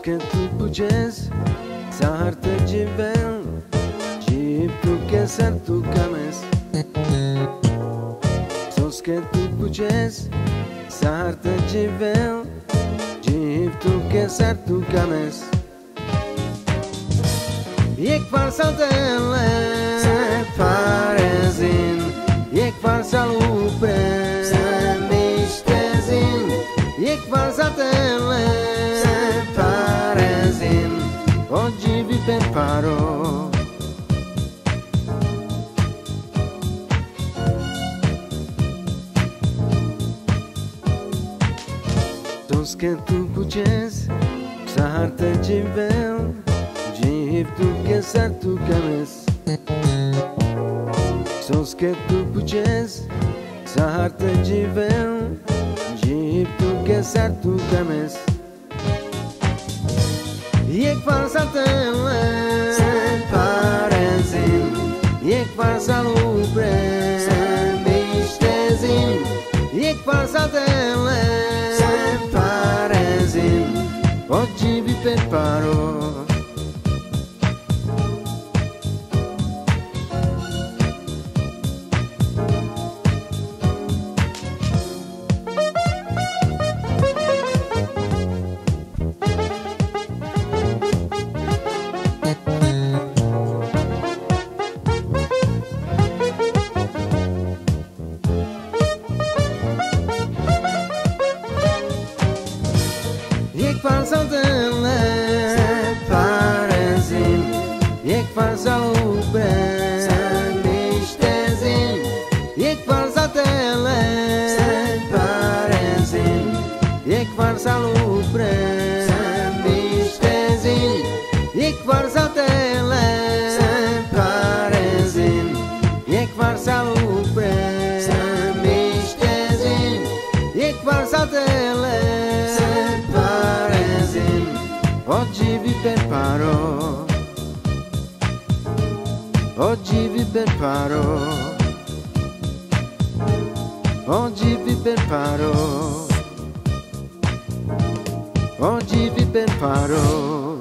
che tu buges, sarte jivel, jib tu che ser tu cames. Sos che tu buges, sarte jivel, jib tu che ser tu cames. Jek farsaltele parezin, jek farsalupre mishtezin, jek farsaltele parezin, oggi vi preparo. Tos che tu buges, sarte jivel, jib tu che ser tu cames. Sos che tu buges, sarte jivel, jib tu che ser tu cames. Jek farsaltele parezin, jek farsalupre mishtezin, jek farsaltele parezin, oggi vi preparo. Jek farsaltele parezin, jek farsalupre mishtezin, jek farsaltele parezin, jek farsalupre mishtezin, jek farsaltele parezin, jek farsalupre mishtezin, jek farsaltele parezin, oggi vi preparo, oggi vi preparo, oggi vi preparo, oggi vi preparo.